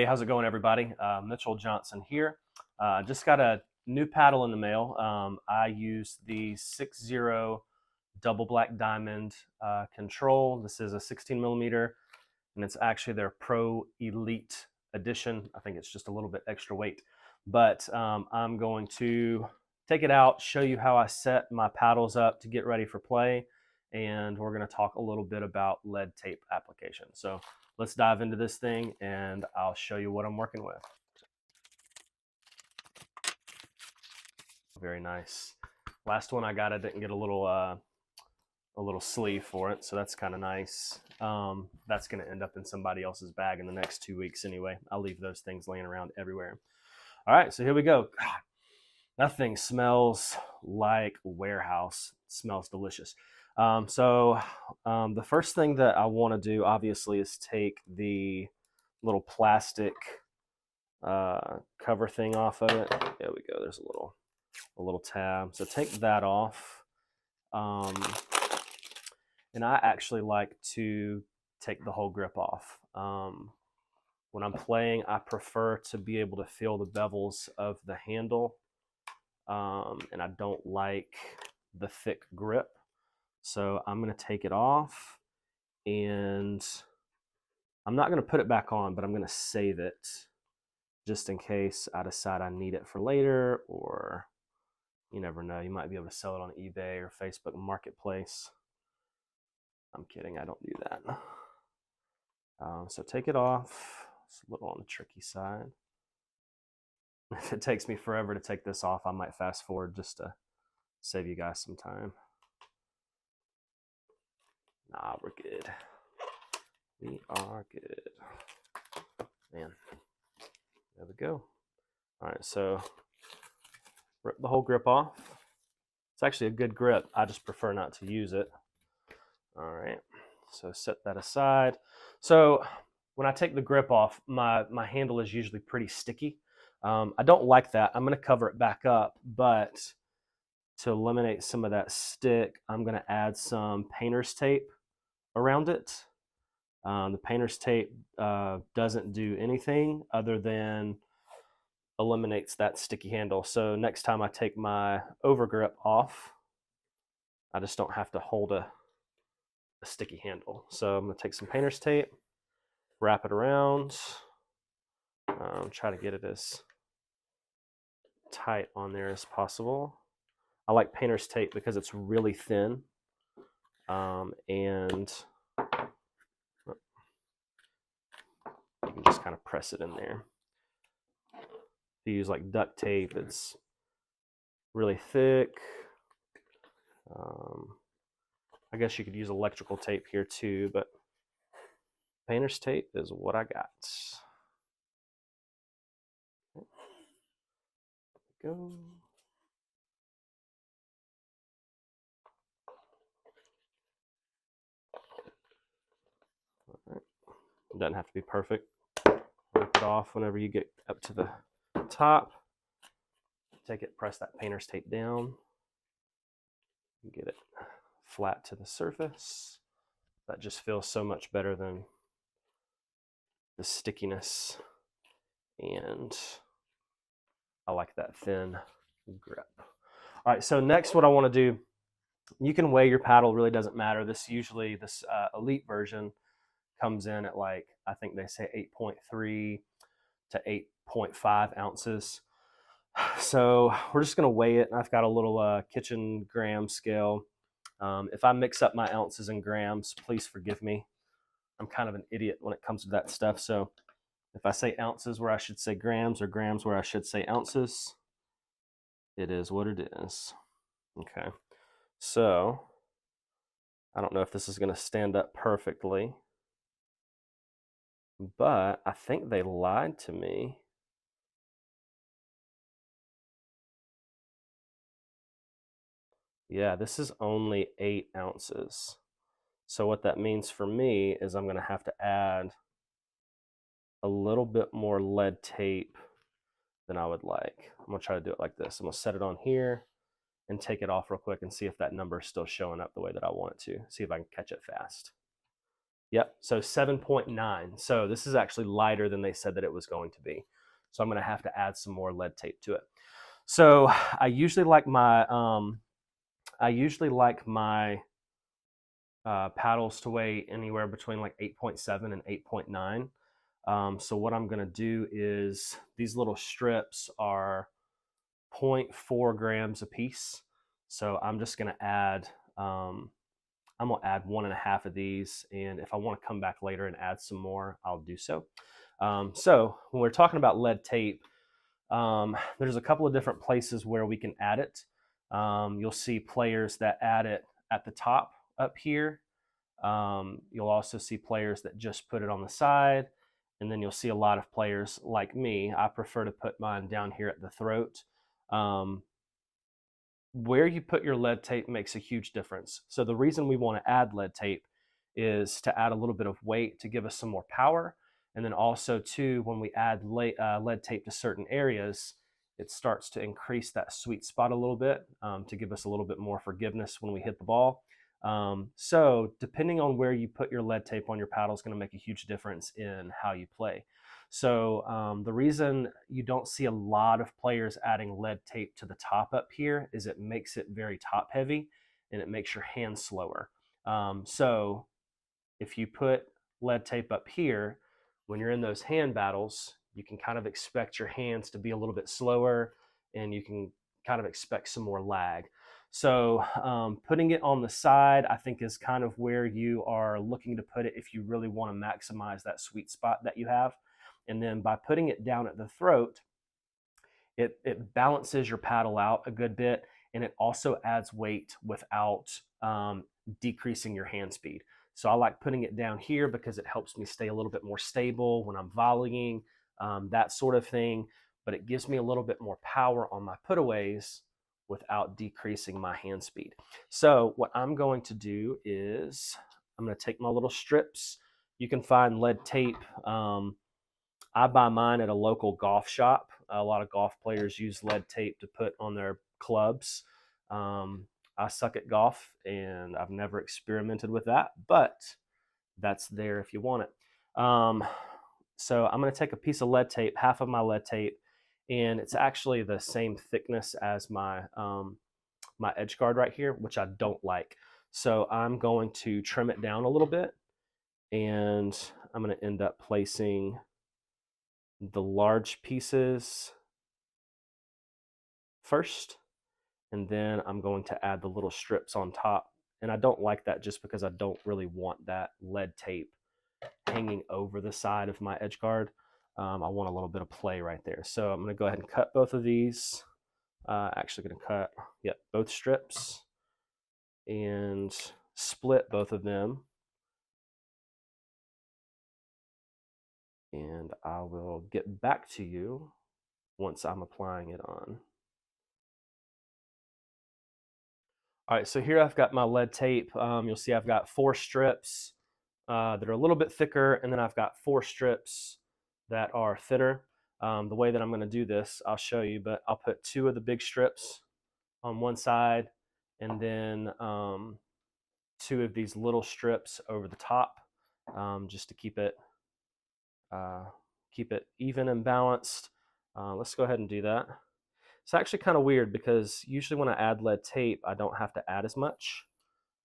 Hey, how's it going, everybody? Mitchell Johnson here. Just got a new paddle in the mail. I use the 6-0 double black diamond control. This is a 16 millimeter, and it's actually their Pro Elite edition. I think it's just a little bit extra weight, but I'm going to take it out, show you how I set my paddles up to get ready for play, and we're going to talk a little bit about lead tape application. So let's dive into this thing and I'll show you what I'm working with. Very nice. Last one I got, I didn't get a little sleeve for it, so that's kind of nice. That's going to end up in somebody else's bag in the next 2 weeks anyway. I'll leave those things laying around everywhere. All right, so here we go. God, that thing smells like a warehouse. It smells delicious. The first thing that I want to do, obviously, is take the little plastic cover thing off of it. There we go. There's a little tab. So take that off. And I actually like to take the whole grip off. When I'm playing, I prefer to be able to feel the bevels of the handle. And I don't like the thick grip. So I'm going to take it off, and I'm not going to put it back on, but I'm going to save it just in case I decide I need it for later, or you never know, you might be able to sell it on eBay or Facebook Marketplace. I'm kidding, I don't do that. So take it off. It's a little on the tricky side. If it takes me forever to take this off, I might fast forward just to save you guys some time. Nah, we're good. We are good. Man, there we go. All right, so rip the whole grip off. It's actually a good grip. I just prefer not to use it. All right, so set that aside. So when I take the grip off, my handle is usually pretty sticky. I don't like that. I'm going to cover it back up, but to eliminate some of that stick, I'm going to add some painter's tape around it. The painter's tape doesn't do anything other than eliminates that sticky handle. So next time I take my overgrip off, I just don't have to hold a sticky handle. So I'm going to take some painter's tape, wrap it around, try to get it as tight on there as possible. I like painter's tape because it's really thin, and you can just kind of press it in there. If you use like duct tape, it's really thick. I guess you could use electrical tape here too, but painter's tape is what I got. Okay. There we go. All right. It doesn't have to be perfect. Rip it off whenever you get up to the top. Take it, press that painter's tape down. Get it flat to the surface. That just feels so much better than the stickiness, and I like that thin grip. All right, so next what I want to do, you can weigh your paddle, really doesn't matter. This Elite version comes in at, like, I think they say 8.3 to 8.5 ounces. So we're just going to weigh it. I've got a little kitchen gram scale. If I mix up my ounces and grams, please forgive me. I'm kind of an idiot when it comes to that stuff. So if I say ounces where I should say grams, or grams where I should say ounces, it is what it is. Okay. So I don't know if this is going to stand up perfectly, but I think they lied to me. Yeah, this is only 8 ounces. So what that means for me is I'm going to have to add a little bit more lead tape than I would like. I'm going to try to do it like this. I'm going to set it on here and take it off real quick and see if that number is still showing up the way that I want it to. See if I can catch it fast. Yep, so 7.9. So this is actually lighter than they said that it was going to be. So I'm going to have to add some more lead tape to it. So I usually like my paddles to weigh anywhere between like 8.7 and 8.9. So what I'm going to do is these little strips are 0.4 grams a piece. So I'm just going to add I'm going to add 1.5 of these, and if I want to come back later and add some more, I'll do so. So when we're talking about lead tape, there's a couple of different places where we can add it. You'll see players that add it at the top up here. You'll also see players that just put it on the side, and then you'll see a lot of players like me. I prefer to put mine down here at the throat. Where you put your lead tape makes a huge difference. So the reason we want to add lead tape is to add a little bit of weight to give us some more power. And then also too, when we add lead tape to certain areas, it starts to increase that sweet spot a little bit to give us a little bit more forgiveness when we hit the ball. So depending on where you put your lead tape on your paddle is going to make a huge difference in how you play. So the reason you don't see a lot of players adding lead tape to the top up here is it makes it very top heavy and it makes your hand slower. So if you put lead tape up here, when you're in those hand battles, you can kind of expect your hands to be a little bit slower and you can kind of expect some more lag. So putting it on the side, I think, is kind of where you are looking to put it if you really want to maximize that sweet spot that you have. And then by putting it down at the throat, it balances your paddle out a good bit, and it also adds weight without decreasing your hand speed. So I like putting it down here because it helps me stay a little bit more stable when I'm volleying, that sort of thing. But it gives me a little bit more power on my putaways without decreasing my hand speed. So what I'm going to do is I'm going to take my little strips. You can find lead tape. I buy mine at a local golf shop. A lot of golf players use lead tape to put on their clubs. I suck at golf and I've never experimented with that, but that's there if you want it. So I'm going to take a piece of lead tape, half of my lead tape, and it's actually the same thickness as my my edge guard right here, which I don't like. So I'm going to trim it down a little bit, and I'm going to end up placing the large pieces first, and then I'm going to add the little strips on top. And I don't like that just because I don't really want that lead tape hanging over the side of my edge guard. I want a little bit of play right there. So I'm going to go ahead and cut both of these. Actually going to cut, both strips and split both of them. And I will get back to you once I'm applying it on. All right, so here I've got my lead tape. You'll see I've got 4 strips that are a little bit thicker, and then I've got 4 strips that are thinner. The way that I'm going to do this, I'll show you, but I'll put 2 of the big strips on one side, and then 2 of these little strips over the top, just to keep it even and balanced. Let's go ahead and do that. It's actually kind of weird because usually when I add lead tape, I don't have to add as much.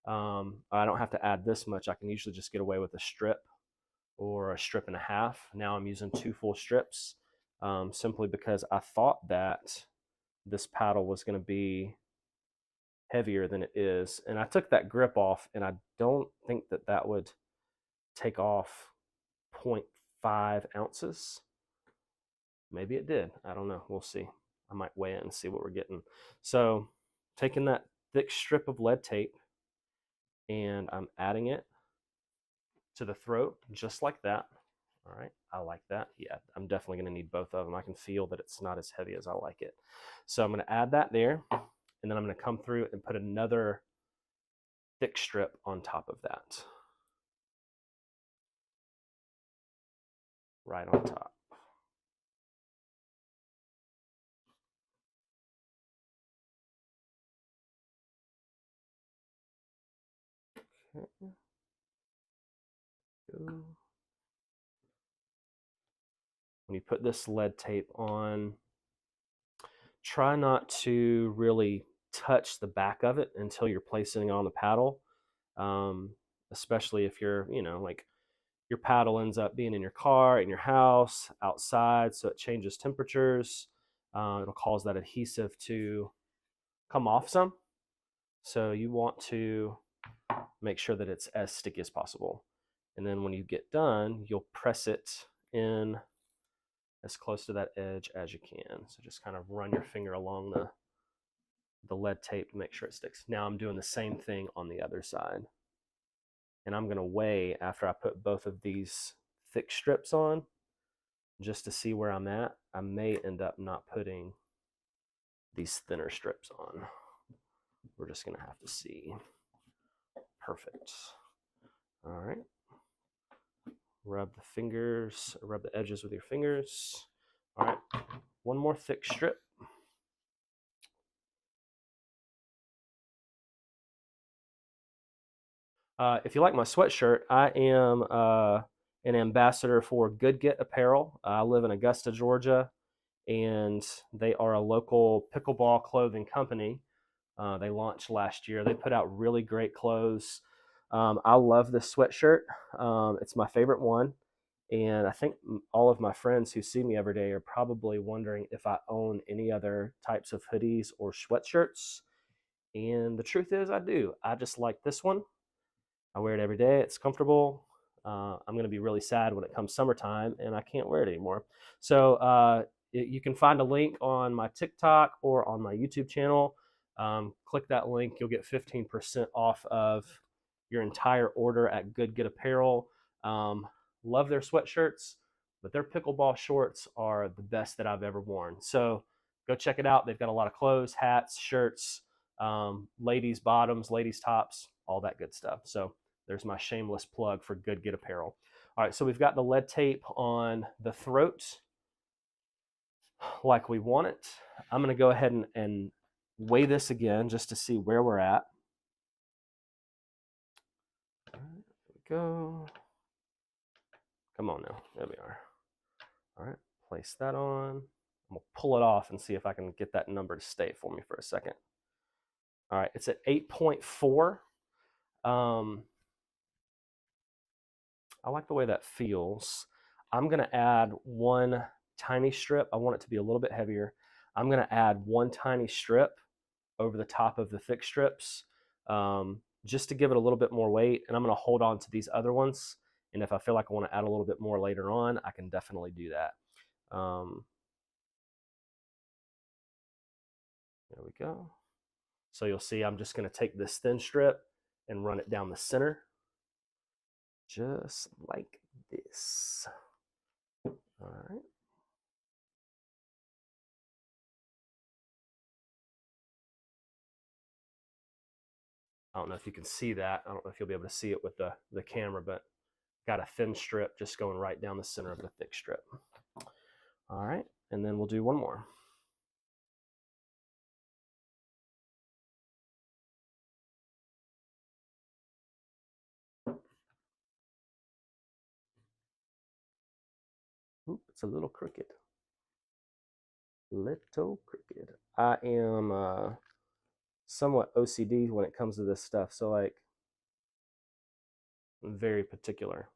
I don't have to add this much. I can usually just get away with a strip or a strip and a half. Now I'm using 2 full strips simply because I thought that this paddle was going to be heavier than it is. And I took that grip off, and I don't think that that would take off 0.5 ounces. Maybe it did. I don't know. We'll see. I might weigh it and see what we're getting. So taking that thick strip of lead tape, and I'm adding it to the throat just like that. All right, I like that. Yeah, I'm definitely going to need both of them. I can feel that it's not as heavy as I like it. So I'm going to add that there, and then I'm going to come through and put another thick strip on top of that. Right on top. Okay. go. When you put this lead tape on, try not to really touch the back of it until you're placing it on the paddle, especially if you're, like your paddle ends up being in your car, in your house, outside, so it changes temperatures. It'll cause that adhesive to come off some. So you want to make sure that it's as sticky as possible. And then when you get done, you'll press it in as close to that edge as you can. So just kind of run your finger along the lead tape to make sure it sticks. Now I'm doing the same thing on the other side. And I'm going to weigh after I put both of these thick strips on just to see where I'm at. I may end up not putting these thinner strips on. We're just going to have to see. Perfect. All right. Rub the edges with your fingers. All right. One more thick strip. If you like my sweatshirt, I am an ambassador for Good Get Apparel. I live in Augusta, Georgia, and they are a local pickleball clothing company. They launched last year. They put out really great clothes. I love this sweatshirt. It's my favorite one. And I think all of my friends who see me every day are probably wondering if I own any other types of hoodies or sweatshirts. And the truth is, I do. I just like this one. I wear it every day. It's comfortable. I'm going to be really sad when it comes summertime and I can't wear it anymore. So you can find a link on my TikTok or on my YouTube channel. Click that link. You'll get 15% off of your entire order at Good Get Apparel. Love their sweatshirts, but their pickleball shorts are the best that I've ever worn. So go check it out. They've got a lot of clothes, hats, shirts, ladies' bottoms, ladies' tops, all that good stuff. So there's my shameless plug for Good Get Apparel. All right, so we've got the lead tape on the throat like we want it. I'm going to go ahead and weigh this again just to see where we're at. All right, here we go. Come on now. There we are. All right, place that on. I'm going to pull it off and see if I can get that number to stay for me for a second. All right, it's at 8.4. I like the way that feels. I'm going to add one tiny strip. I want it to be a little bit heavier. I'm going to add one tiny strip over the top of the thick strips just to give it a little bit more weight. And I'm going to hold on to these other ones. And if I feel like I want to add a little bit more later on, I can definitely do that. There we go. So you'll see I'm just going to take this thin strip and run it down the center. Just like this. All right. I don't know if you can see that. I don't know if you'll be able to see it with the camera, but got a thin strip just going right down the center of the thick strip. All right, and then we'll do one more. Oop, it's a little crooked. Little crooked. I am somewhat OCD when it comes to this stuff, so like I'm very particular.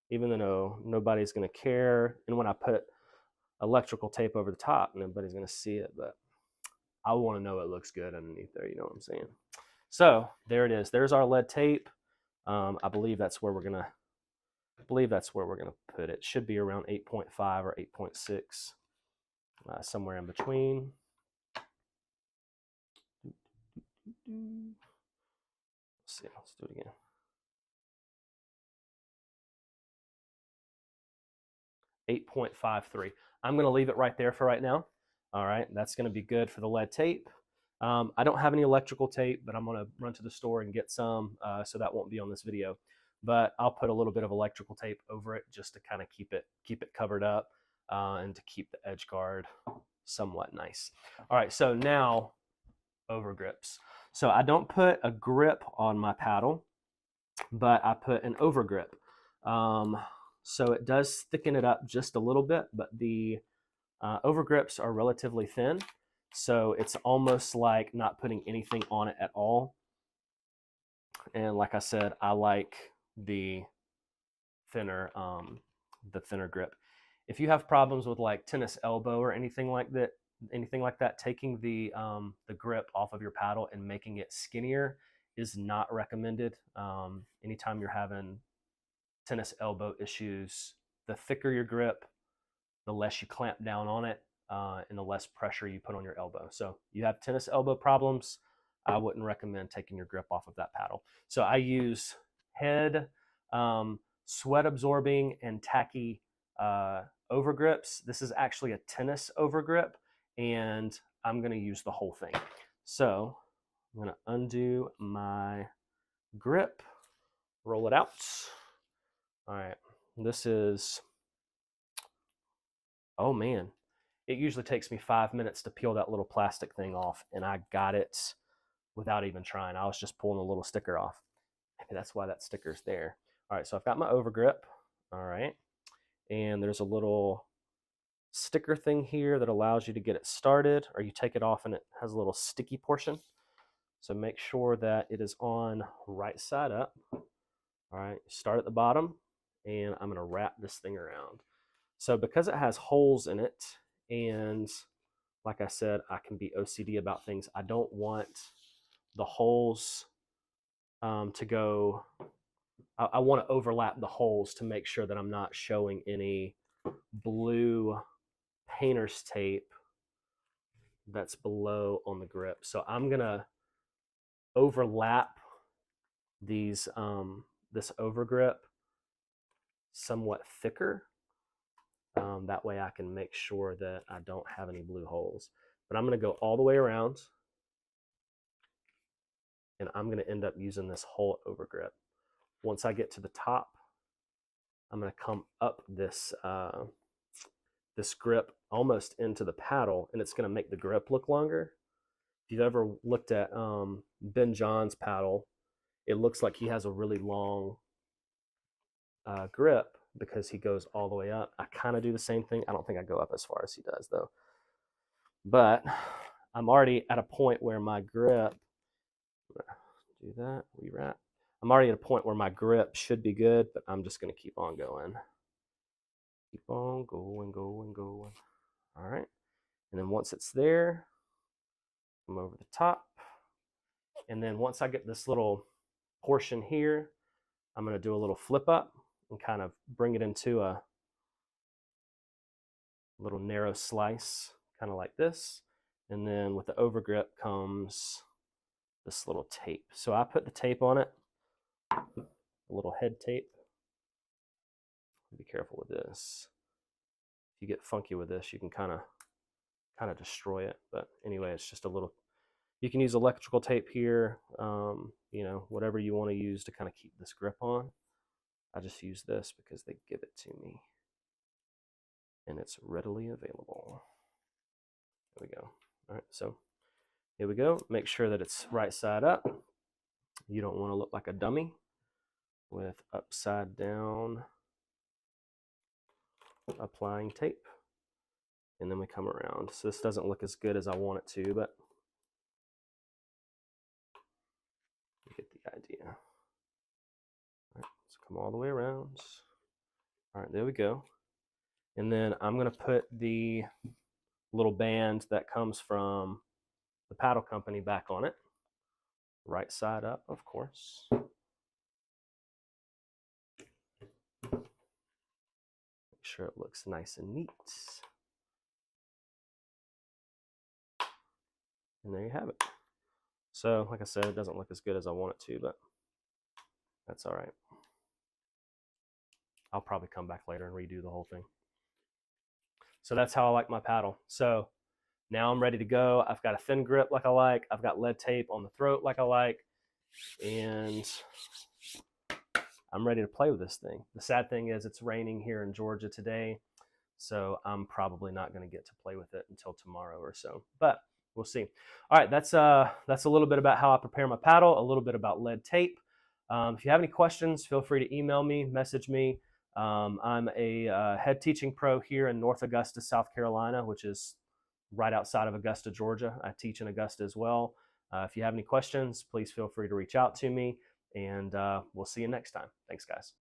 Even though nobody's going to care, and when I put electrical tape over the top, nobody's going to see it, but I want to know it looks good underneath there. You know what I'm saying? So there it is. There's our lead tape. I believe that's where we're gonna. Put it. Should be around 8.5 or 8.6, somewhere in between. Let's see. Let's do it again. 8.53. I'm going to leave it right there for right now. All right, that's going to be good for the lead tape. I don't have any electrical tape, but I'm going to run to the store and get some, so that won't be on this video. But I'll put a little bit of electrical tape over it just to kind of keep it covered up and to keep the edge guard somewhat nice. All right, so now over grips. So I don't put a grip on my paddle, but I put an over grip. So it does thicken it up just a little bit, but the over grips are relatively thin. So it's almost like not putting anything on it at all. And like I said, I like the thinner grip. If you have problems with like tennis elbow or anything like that, taking the grip off of your paddle and making it skinnier is not recommended. Anytime you're having tennis elbow issues, the thicker your grip, the less you clamp down on it, and the less pressure you put on your elbow. So you have tennis elbow problems, I wouldn't recommend taking your grip off of that paddle. So I use head, sweat absorbing, and tacky over grips. This is actually a tennis over grip, and I'm going to use the whole thing. So I'm going to undo my grip, roll it out. All right, this is, oh man, it usually takes me 5 minutes to peel that little plastic thing off, and I got it without even trying. I was just pulling a little sticker off. Maybe that's why that sticker's there. All right, so I've got my over grip. All right, and there's a little sticker thing here that allows you to get it started, or you take it off and it has a little sticky portion. So make sure that it is on right side up. All right, start at the bottom, and I'm gonna wrap this thing around. So because it has holes in it, and like I said, I can be OCD about things. I don't want the holes to go, I want to overlap the holes to make sure that I'm not showing any blue painter's tape that's below on the grip. So I'm going to overlap these, this over grip somewhat thicker. That way I can make sure that I don't have any blue holes. But I'm going to go all the way around, and I'm going to end up using this whole over grip. Once I get to the top, I'm going to come up this this grip almost into the paddle, and it's going to make the grip look longer. If you've ever looked at Ben John's paddle, it looks like he has a really long grip because he goes all the way up. I kind of do the same thing. I don't think I go up as far as he does though. But I'm already at a point where my grip, do that, rewrap. I'm already at a point where my grip should be good, but I'm just going to keep on going. Keep on going, going, going. All right. And then once it's there, come over the top. And then once I get this little portion here, I'm going to do a little flip up and kind of bring it into a little narrow slice, kind of like this. And then with the over grip comes this little tape. So I put the tape on it, a little head tape. Be careful with this. If you get funky with this, you can kind of destroy it. But anyway, it's just a little, you can use electrical tape here, you know, whatever you want to use to kind of keep this grip on. I just use this because they give it to me and it's readily available. There we go. All right, so here we go. Make sure that it's right side up. You don't want to look like a dummy with upside down applying tape. And then we come around. So this doesn't look as good as I want it to, but you get the idea. All right, so come all the way around. All right, there we go. And then I'm going to put the little band that comes from the paddle company back on it. Right side up, of course. Make sure it looks nice and neat. And there you have it. So, like I said, it doesn't look as good as I want it to, but that's all right. I'll probably come back later and redo the whole thing. So that's how I like my paddle. So now I'm ready to go. I've got a thin grip like I like. I've got lead tape on the throat like I like. And I'm ready to play with this thing. The sad thing is it's raining here in Georgia today, so I'm probably not going to get to play with it until tomorrow or so, but we'll see. All right, that's a little bit about how I prepare my paddle, a little bit about lead tape. If you have any questions, feel free to email me, message me. I'm a head teaching pro here in North Augusta, South Carolina, which is right outside of Augusta, Georgia. I teach in Augusta as well. If you have any questions, please feel free to reach out to me, and we'll see you next time. Thanks, guys.